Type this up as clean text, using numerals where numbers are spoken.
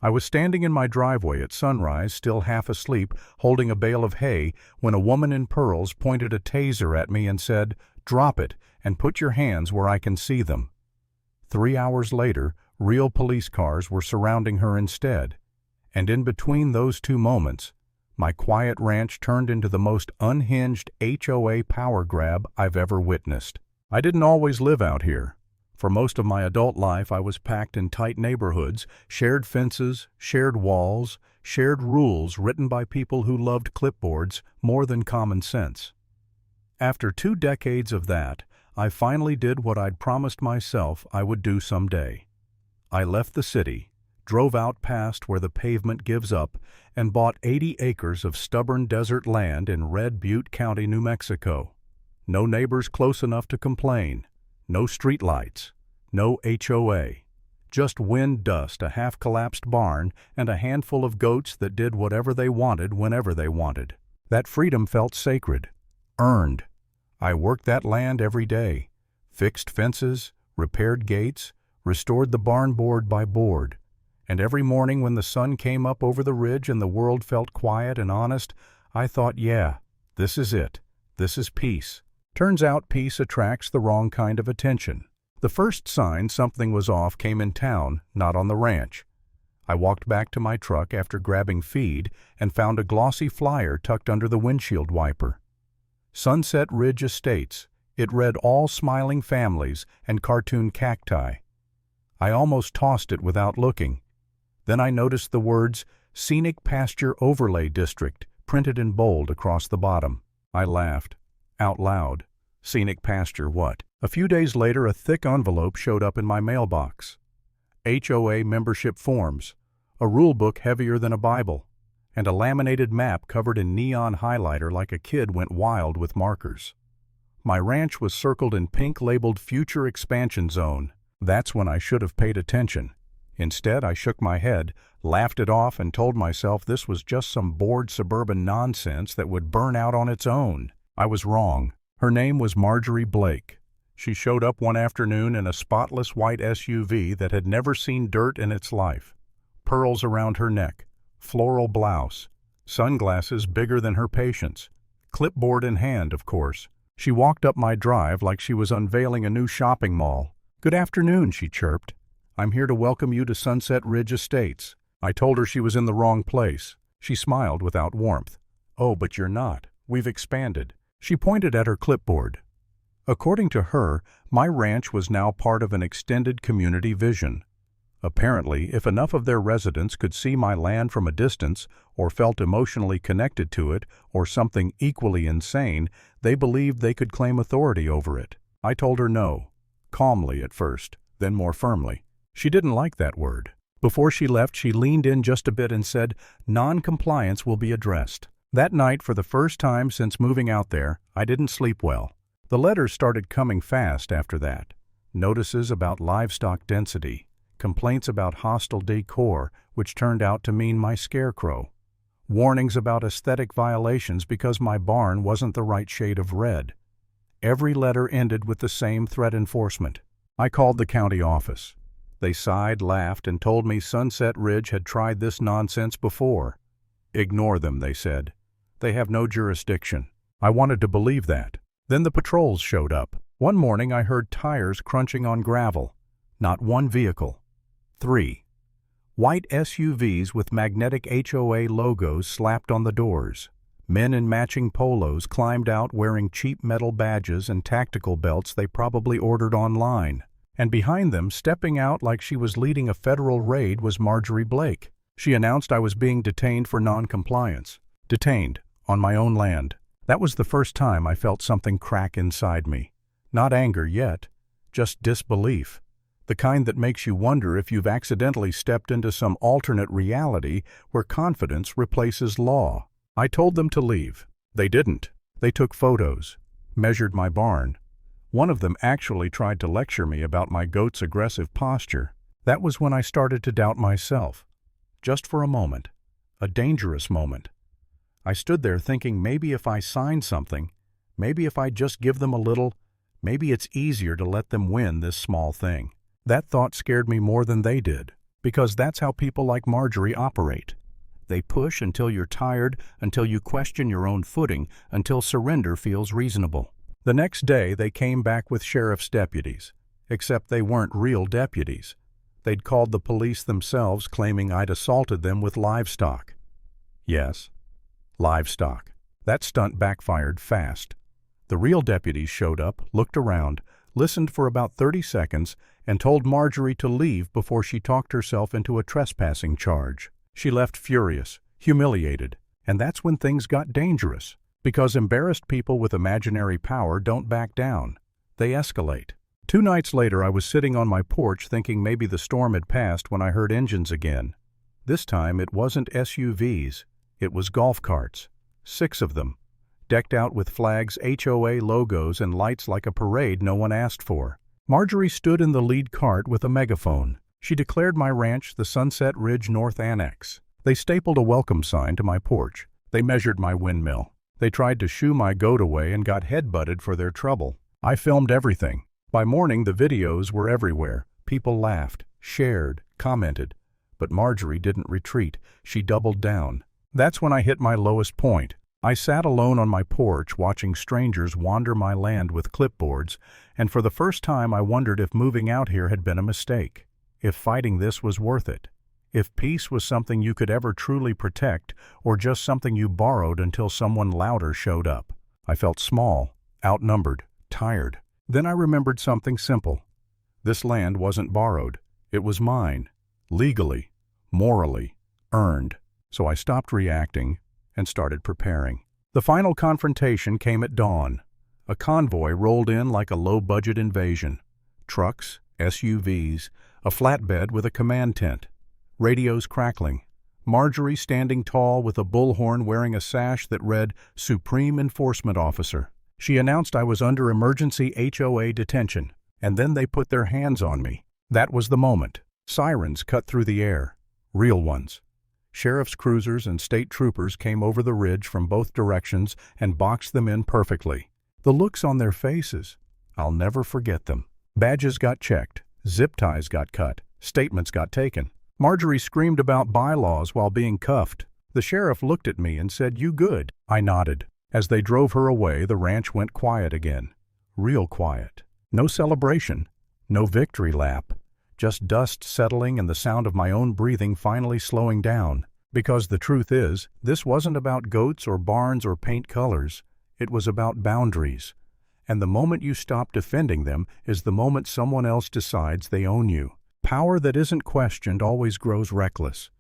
I was standing in my driveway at sunrise, still half asleep, holding a bale of hay, when a woman in pearls pointed a taser at me and said, "Drop it, and put your hands where I can see them." 3 hours later, real police cars were surrounding her instead. And in between those two moments, my quiet ranch turned into the most unhinged HOA power grab I've ever witnessed. I didn't always live out here. For most of my adult life, I was packed in tight neighborhoods, shared fences, shared walls, shared rules written by people who loved clipboards more than common sense. After 2 decades of that, I finally did what I'd promised myself I would do someday. I left the city, drove out past where the pavement gives up, and bought 80 acres of stubborn desert land in Red Butte County, New Mexico. No neighbors close enough to complain. No streetlights, no HOA, just wind dust, a half-collapsed barn, and a handful of goats that did whatever they wanted whenever they wanted. That freedom felt sacred, earned. I worked that land every day, fixed fences, repaired gates, restored the barn board by board, and every morning when the sun came up over the ridge and the world felt quiet and honest, I thought, yeah, this is it. This is peace. Turns out peace attracts the wrong kind of attention. The first sign something was off came in town, not on the ranch. I walked back to my truck after grabbing feed and found a glossy flyer tucked under the windshield wiper. Sunset Ridge Estates. It read all smiling families and cartoon cacti. I almost tossed it without looking. Then I noticed the words Scenic Pasture Overlay District printed in bold across the bottom. I laughed. Out loud. Scenic pasture what? A few days later, a thick envelope showed up in my mailbox. HOA membership forms, a rule book heavier than a Bible, and a laminated map covered in neon highlighter like a kid went wild with markers. My ranch was circled in pink labeled Future Expansion Zone. That's when I should have paid attention. Instead, I shook my head, laughed it off, and told myself this was just some bored suburban nonsense that would burn out on its own. I was wrong. Her name was Marjorie Blake. She showed up one afternoon in a spotless white SUV that had never seen dirt in its life. Pearls around her neck, floral blouse, sunglasses bigger than her patience, clipboard in hand, of course. She walked up my drive like she was unveiling a new shopping mall. "Good afternoon," she chirped. "I'm here to welcome you to Sunset Ridge Estates." I told her she was in the wrong place. She smiled without warmth. "Oh, but you're not. We've expanded." She pointed at her clipboard. According to her, my ranch was now part of an extended community vision. Apparently, if enough of their residents could see my land from a distance, or felt emotionally connected to it, or something equally insane, they believed they could claim authority over it. I told her no, calmly at first, then more firmly. She didn't like that word. Before she left, she leaned in just a bit and said, "Non-compliance will be addressed." That night, for the first time since moving out there, I didn't sleep well. The letters started coming fast after that. Notices about livestock density, complaints about hostile decor, which turned out to mean my scarecrow, warnings about aesthetic violations because my barn wasn't the right shade of red. Every letter ended with the same threat enforcement. I called the county office. They sighed, laughed, and told me Sunset Ridge had tried this nonsense before. "Ignore them," they said. "They have no jurisdiction." I wanted to believe that. Then the patrols showed up. One morning I heard tires crunching on gravel. Not one vehicle. 3. White SUVs with magnetic HOA logos slapped on the doors. Men in matching polos climbed out wearing cheap metal badges and tactical belts they probably ordered online. And behind them, stepping out like she was leading a federal raid, was Marjorie Blake. She announced I was being detained for non-compliance. Detained. On my own land. That was the first time I felt something crack inside me. Not anger yet, just disbelief. The kind that makes you wonder if you've accidentally stepped into some alternate reality where confidence replaces law. I told them to leave. They didn't. They took photos, measured my barn. One of them actually tried to lecture me about my goat's aggressive posture. That was when I started to doubt myself. Just for a moment. A dangerous moment. I stood there thinking maybe if I sign something, maybe if I just give them a little, maybe it's easier to let them win this small thing. That thought scared me more than they did. Because that's how people like Marjorie operate. They push until you're tired, until you question your own footing, until surrender feels reasonable. The next day, they came back with sheriff's deputies. Except they weren't real deputies. They'd called the police themselves, claiming I'd assaulted them with livestock. Yes, livestock. That stunt backfired fast. The real deputies showed up, looked around, listened for about 30 seconds, and told Marjorie to leave before she talked herself into a trespassing charge. She left furious, humiliated, and that's when things got dangerous. Because embarrassed people with imaginary power don't back down. They escalate. 2 nights later, I was sitting on my porch thinking maybe the storm had passed when I heard engines again. This time, it wasn't SUVs. It was golf carts. 6 of them, decked out with flags, HOA logos, and lights like a parade no one asked for. Marjorie stood in the lead cart with a megaphone. She declared my ranch the Sunset Ridge North Annex. They stapled a welcome sign to my porch. They measured my windmill. They tried to shoo my goat away and got headbutted for their trouble. I filmed everything. By morning, the videos were everywhere. People laughed, shared, commented. But Marjorie didn't retreat. She doubled down. That's when I hit my lowest point. I sat alone on my porch watching strangers wander my land with clipboards, and for the first time I wondered if moving out here had been a mistake. If fighting this was worth it. If peace was something you could ever truly protect, or just something you borrowed until someone louder showed up. I felt small, outnumbered, tired. Then I remembered something simple. This land wasn't borrowed. It was mine. Legally, morally, earned. So I stopped reacting and started preparing. The final confrontation came at dawn. A convoy rolled in like a low-budget invasion. Trucks, SUVs, a flatbed with a command tent. Radios crackling. Marjorie standing tall with a bullhorn wearing a sash that read Supreme Enforcement Officer. She announced I was under emergency HOA detention, and then they put their hands on me. That was the moment. Sirens cut through the air. Real ones. Sheriff's cruisers and state troopers came over the ridge from both directions and boxed them in perfectly. The looks on their faces, I'll never forget them. Badges got checked. Zip ties got cut. Statements got taken. Marjorie screamed about bylaws while being cuffed. The sheriff looked at me and said, "You good?" I nodded. As they drove her away, the ranch went quiet again. Real quiet. No celebration. No victory lap. Just dust settling and the sound of my own breathing finally slowing down. Because the truth is, this wasn't about goats or barns or paint colors. It was about boundaries. And the moment you stop defending them is the moment someone else decides they own you. Power that isn't questioned always grows reckless.